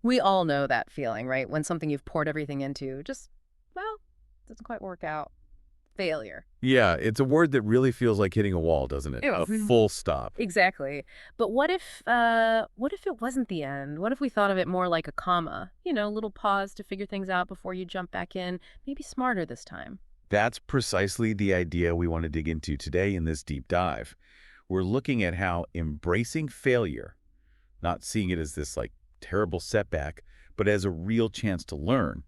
We all know that feeling, right? When something you've poured everything into just, well, doesn't quite work out. Failure. Yeah, it's a word that really feels like hitting a wall, doesn't it? A Ew. full stop. Exactly. But what if it wasn't the end? What if we thought of it more like a comma? You know, a little pause to figure things out before you jump back in. Maybe smarter this time. That's precisely the idea we want to dig into today in this deep dive. We're looking at how embracing failure, not seeing it as this like terrible setback, but as a real chance to learn,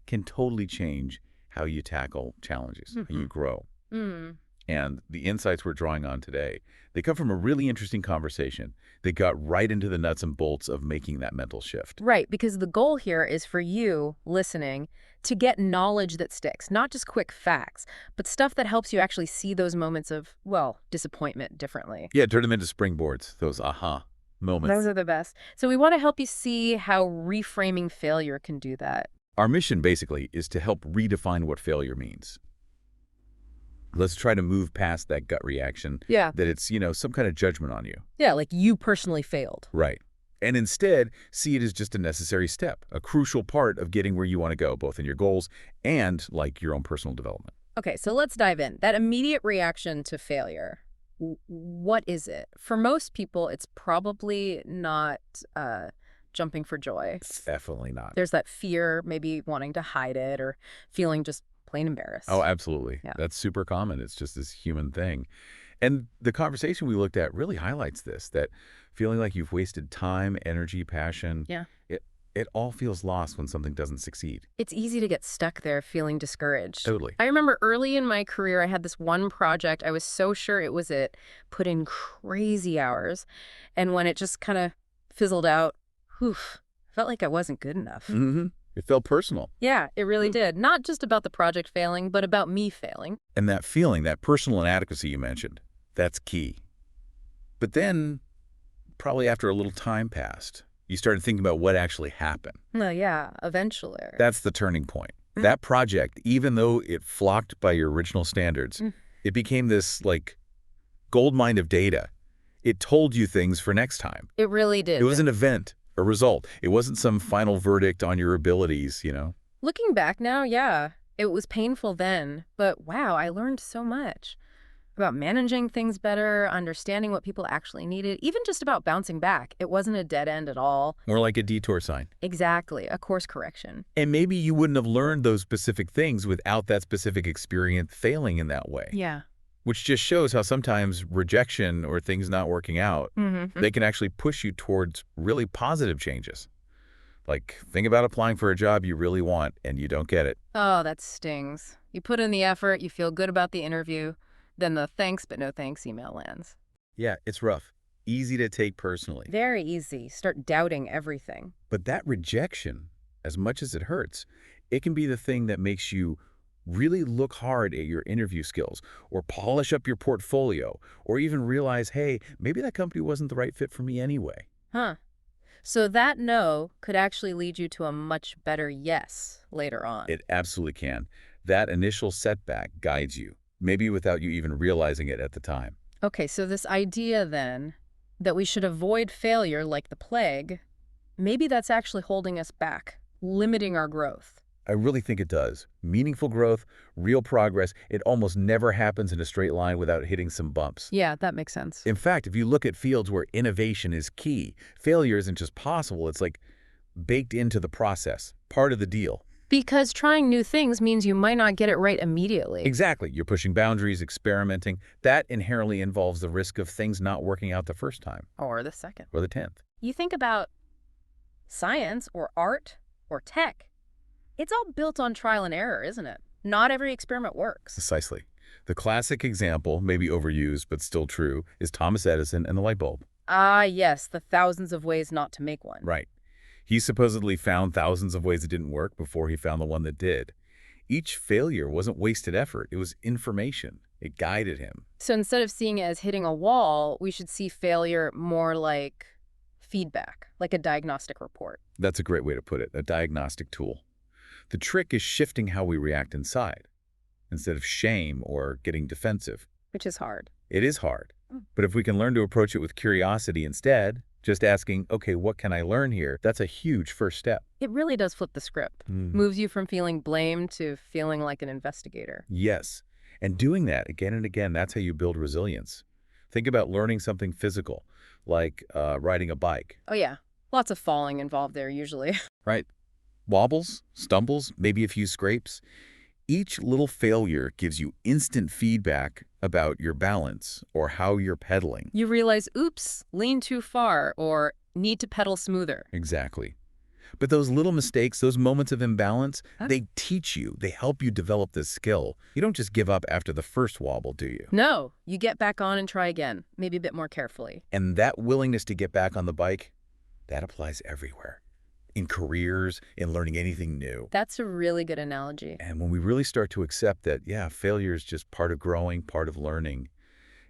can totally change how you tackle challenges, how Hmm. you grow. Mm. And the insights we're drawing on today, they come from a really interesting conversation that got right into the nuts and bolts of making that mental shift. Right, because the goal here is for you, listening, to get knowledge that sticks, not just quick facts, but stuff that helps you actually see those moments of, well, disappointment differently. Yeah, turn them into springboards, those aha Those moments. are the best. So we want to help you see how reframing failure can do that. Our mission, basically, is to help redefine what failure means. Let's try to move past that gut reaction Yeah. that it's, some kind of judgment on you. Yeah, like you personally failed. Right. And instead, see it as just a necessary step, a crucial part of getting where you want to go, both in your goals and, like, your own personal development. Okay, so let's dive in. That immediate reaction to failure, what is it? For most people, it's probably not jumping for joy. Definitely not. There's that fear, maybe wanting to hide it or feeling just plain Oh, embarrassed. absolutely. Yeah. That's super common. It's just this human thing. And the conversation we looked at really highlights this, that feeling like you've wasted time, energy, passion, Yeah. it all feels lost when something doesn't succeed. It's easy to get stuck there feeling discouraged. Totally. I remember early in my career, I had this one project. I was so sure it was it, put in crazy hours. And when it just kind of fizzled out, whew, felt like I wasn't good enough. Mm-hmm. It felt personal. Yeah, it really did. Not just about the project failing, but about me failing. And that feeling, that personal inadequacy you mentioned, that's key. But then, probably after a little time passed, you started thinking about what actually happened. No, yeah, eventually. That's the turning point. Mm. That project, even though it flocked by your original standards, Mm. it became this, like, gold mine of data. It told you things for next time. It really It did. was an event, a result. It wasn't some final verdict on your abilities. Looking back now, yeah, it was painful then, but wow, I learned so much about managing things better, understanding what people actually needed, even just about bouncing back. It wasn't a dead end at all. More like a detour sign. Exactly, a course correction. And maybe you wouldn't have learned those specific things without that specific experience failing in that way. Yeah. Which just shows how sometimes rejection or things not working out, Mm-hmm. they can actually push you towards really positive changes. Like, think about applying for a job you really want and you don't get it. Oh, that stings. You put in the effort, you feel good about the interview, then the thanks but no thanks email lands. Yeah, it's rough. Easy to take personally. Very easy. Start doubting everything. But that rejection, as much as it hurts, it can be the thing that makes you really look hard at your interview skills or polish up your portfolio or even realize, hey, maybe that company wasn't the right fit for me anyway. Huh. So that no could actually lead you to a much better yes later on. It absolutely can. That initial setback guides you, maybe without you even realizing it at the time. Okay, so this idea then that we should avoid failure like the plague, maybe that's actually holding us back, limiting our growth. I really think it does. Meaningful growth, real progress, it almost never happens in a straight line without hitting some bumps. Yeah, that makes sense. In fact, if you look at fields where innovation is key, failure isn't just possible, it's like baked into the process, part of the deal. Because trying new things means you might not get it right immediately. Exactly. You're pushing boundaries, experimenting. That inherently involves the risk of things not working out the first time Or the second. or the 10th. You think about science or art or tech, it's all built on trial and error, isn't it? Not every experiment works. Precisely. The classic example, maybe overused but still true, is Thomas Edison and the light bulb. Ah, yes, the thousands of ways not to make one. Right. He supposedly found thousands of ways it didn't work before he found the one that did. Each failure wasn't wasted effort. It was information. It guided him. So instead of seeing it as hitting a wall, we should see failure more like feedback, like a diagnostic report. That's a great way to put it, a diagnostic tool. The trick is shifting how we react inside, instead of shame or getting defensive. Which is hard. It is hard, Mm. but if we can learn to approach it with curiosity instead, Just asking, okay, what can I learn here? That's a huge first step. It really does flip the script. Mhm. Moves you from feeling blamed to feeling like an investigator. Yes. And doing that again and again, that's how you build resilience. Think about learning something physical, like riding a bike, Oh, yeah. Lots of falling involved there, usually. right? Wobbles, stumbles, maybe a few scrapes. Each little failure gives you instant feedback about your balance or how you're pedaling. You realize, oops, lean too far, or need to pedal smoother. Exactly. But those little mistakes, those moments of imbalance, Huh? they teach you, they help you develop this skill. You don't just give up after the first wobble, do you? No, you get back on and try again, maybe a bit more carefully. And that willingness to get back on the bike, that applies everywhere. In careers, in learning anything new. That's a really good analogy. And when we really start to accept that, yeah, failure is just part of growing, part of learning,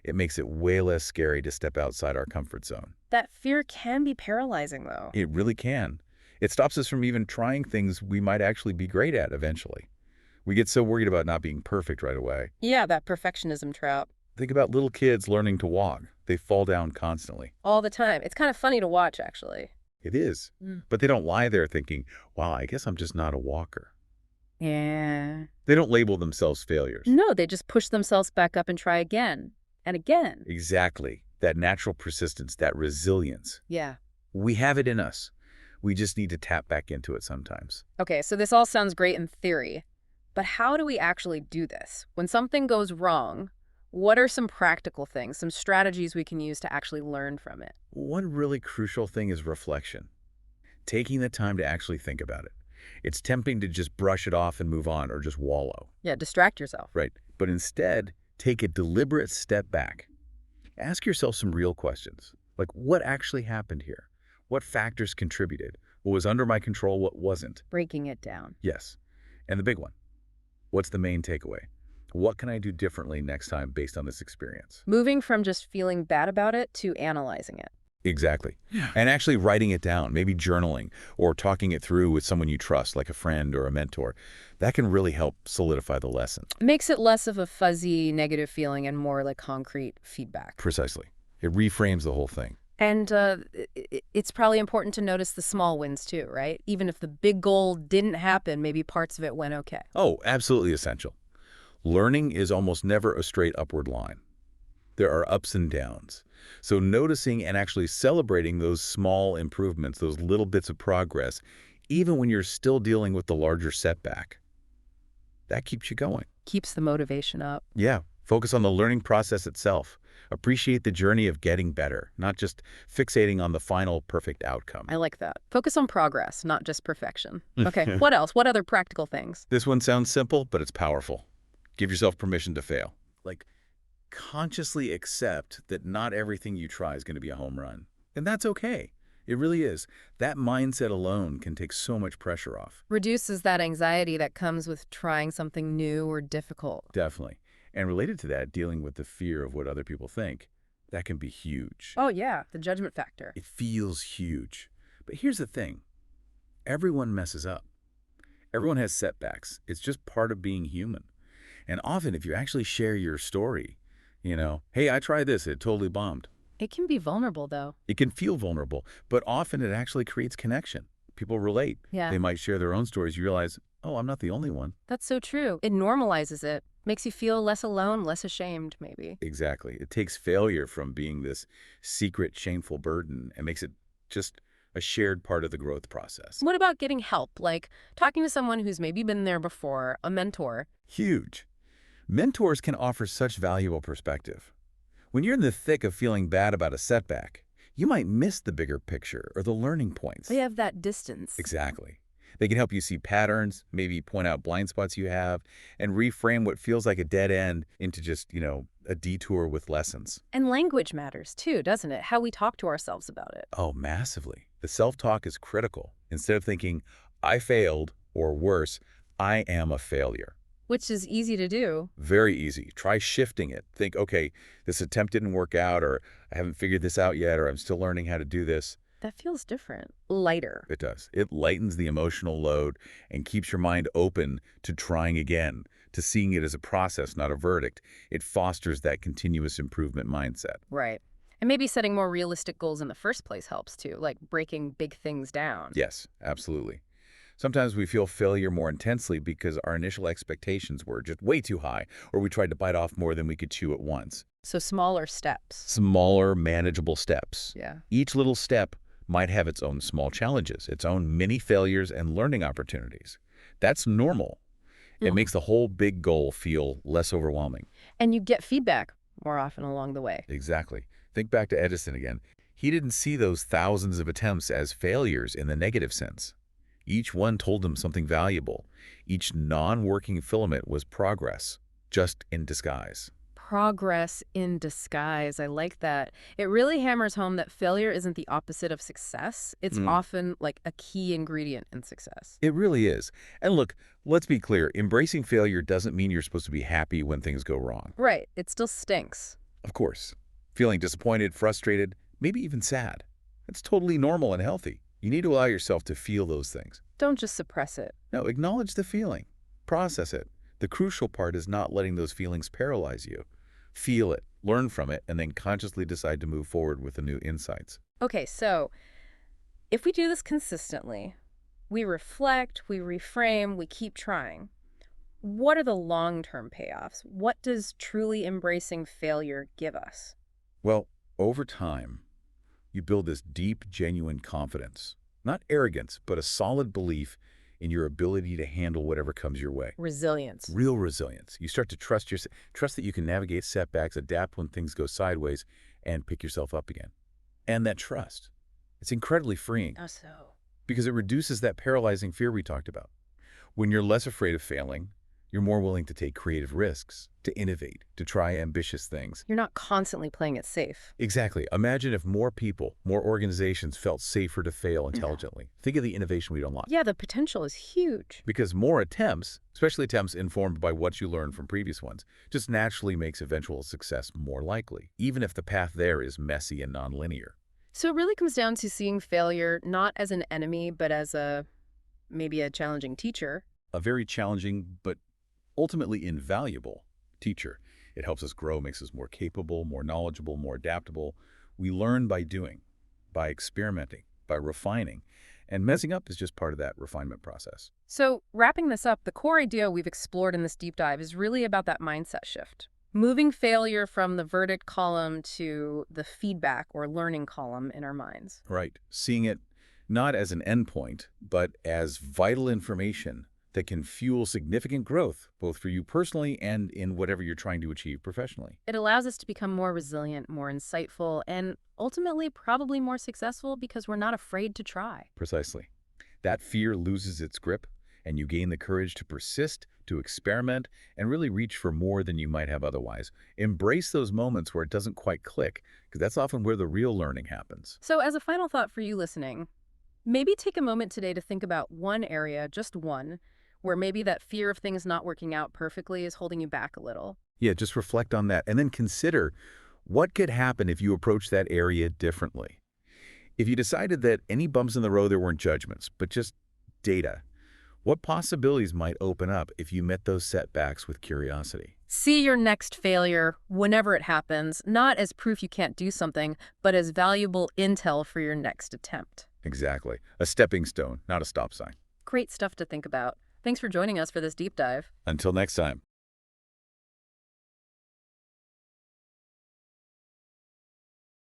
it makes it way less scary to step outside our comfort zone. That fear can be paralyzing, though. It really can. It stops us from even trying things we might actually be great at eventually. We get so worried about not being perfect right away. Yeah, that perfectionism trap. Think about little kids learning to walk. They fall down constantly. All the time. It's kind of funny to watch, actually. It is. Mm. But they don't lie there thinking, wow, I guess I'm just not a walker. Yeah. They don't label themselves failures. No, they just push themselves back up and try again and again. Exactly. That natural persistence, that resilience. Yeah. We have it in us. We just need to tap back into it sometimes. Okay, so this all sounds great in theory, but how do we actually do this? When something goes wrong, what are some practical things, some strategies we can use to actually learn from it? One really crucial thing is reflection. Taking the time to actually think about it. It's tempting to just brush it off and move on or just wallow. Yeah, distract yourself. Right. But instead, take a deliberate step back. Ask yourself some real questions, like what actually happened here? What factors contributed? What was under my control? What wasn't? Breaking it down. Yes. And the big one, what's the main takeaway? What can I do differently next time based on this experience? Moving from just feeling bad about it to analyzing it. Exactly. And actually writing it down, maybe journaling or talking it through with someone you trust, like a friend or a mentor. That can really help solidify the lesson. Makes it less of a fuzzy negative feeling and more like concrete feedback. Precisely. It reframes the whole thing. And it's probably important to notice the small wins too, right? Even if the big goal didn't happen, maybe parts of it went okay. Oh, absolutely essential. Learning is almost never a straight upward line. There are ups and downs. So noticing and actually celebrating those small improvements, those little bits of progress, even when you're still dealing with the larger setback, that keeps you going. Keeps the motivation up. Yeah, focus on the learning process itself. Appreciate the journey of getting better, not just fixating on the final perfect outcome. I like that. Focus on progress, not just perfection. Okay, what else? What other practical things? This one sounds simple, but it's powerful. Give yourself permission to fail. Like, consciously accept that not everything you try is going to be a home run. And that's okay. It really is. That mindset alone can take so much pressure off. Reduces that anxiety that comes with trying something new or difficult. Definitely. And related to that, dealing with the fear of what other people think, that can be huge. Oh, yeah, the judgment factor. It feels huge. But here's the thing. Everyone messes up. Everyone has setbacks. It's just part of being human. And often if you actually share your story, hey, I tried this, it totally bombed. It can be vulnerable, though. It can feel vulnerable, but often it actually creates connection. People relate. Yeah. They might share their own stories. You realize, oh, I'm not the only one. That's so true. It normalizes it. Makes you feel less alone, less ashamed, maybe. Exactly. It takes failure from being this secret, shameful burden and makes it just a shared part of the growth process. What about getting help? Like talking to someone who's maybe been there before, a mentor. Huge. Mentors can offer such valuable perspective. When you're in the thick of feeling bad about a setback, you might miss the bigger picture or the learning points. They have that distance. Exactly. They can help you see patterns, maybe point out blind spots you have, and reframe what feels like a dead end into just, a detour with lessons. And language matters too, doesn't it? How we talk to ourselves about it. Oh, massively. The self-talk is critical. Instead of thinking, I failed, or worse, I am a failure. Which is easy to do. Very easy. Try shifting it. Think, okay, this attempt didn't work out, or I haven't figured this out yet, or I'm still learning how to do this. That feels different. Lighter. It does. It lightens the emotional load and keeps your mind open to trying again, to seeing it as a process, not a verdict. It fosters that continuous improvement mindset. Right. And maybe setting more realistic goals in the first place helps too, like breaking big things down. Yes, absolutely. Sometimes we feel failure more intensely because our initial expectations were just way too high, or we tried to bite off more than we could chew at once. So smaller steps. Smaller, manageable steps. Yeah. Each little step might have its own small challenges, its own mini failures and learning opportunities. That's normal. It Mhm. makes the whole big goal feel less overwhelming. And you get feedback more often along the way. Exactly. Think back to Edison again. He didn't see those thousands of attempts as failures in the negative sense. Each one told him something valuable. Each non-working filament was progress, just in disguise. Progress in disguise. I like that. It really hammers home that failure isn't the opposite of success. It's often like a key ingredient in success. It really is. And look, let's be clear, embracing failure doesn't mean you're supposed to be happy when things go wrong. Right. It still stinks. Of course, feeling disappointed, frustrated, maybe even sad. That's totally normal and healthy. You need to allow yourself to feel those things. Don't just suppress it. No, acknowledge the feeling. Process it. The crucial part is not letting those feelings paralyze you. Feel it, learn from it, and then consciously decide to move forward with the new insights. Okay, so if we do this consistently, we reflect, we reframe, we keep trying. What are the long-term payoffs? What does truly embracing failure give us? Well, over time, you build this deep, genuine confidence. Not arrogance, but a solid belief in your ability to handle whatever comes your way. Resilience. Real resilience. You start to trust that you can navigate setbacks, adapt when things go sideways, and pick yourself up again. And that trust, it's incredibly freeing How so? because it reduces that paralyzing fear we talked about. When you're less afraid of failing, you're more willing to take creative risks, to innovate, to try ambitious things. You're not constantly playing it safe. Exactly. Imagine if more people, more organizations felt safer to fail Yeah. intelligently. Think of the innovation we'd unlock. Yeah, the potential is huge. Because more attempts, especially attempts informed by what you learned from previous ones, just naturally makes eventual success more likely, even if the path there is messy and nonlinear. So it really comes down to seeing failure not as an enemy, but as maybe a challenging teacher. A very challenging but ultimately invaluable teacher. It helps us grow, makes us more capable, more knowledgeable, more adaptable. We learn by doing, by experimenting, by refining. And messing up is just part of that refinement process. So wrapping this up, the core idea we've explored in this deep dive is really about that mindset shift. Moving failure from the verdict column to the feedback or learning column in our minds. Right. Seeing it not as an endpoint, but as vital information that can fuel significant growth, both for you personally and in whatever you're trying to achieve professionally. It allows us to become more resilient, more insightful, and ultimately probably more successful because we're not afraid to try. Precisely. That fear loses its grip, and you gain the courage to persist, to experiment, and really reach for more than you might have otherwise. Embrace those moments where it doesn't quite click, because that's often where the real learning happens. So as a final thought for you listening, maybe take a moment today to think about one area, just one, where maybe that fear of things not working out perfectly is holding you back a little. Yeah, just reflect on that, and then consider what could happen if you approach that area differently. If you decided that any bumps in the road there weren't judgments, but just data, what possibilities might open up if you met those setbacks with curiosity? See your next failure, whenever it happens, not as proof you can't do something, but as valuable intel for your next attempt. Exactly. A stepping stone, not a stop sign. Great stuff to think about. Thanks for joining us for this deep dive. Until next time.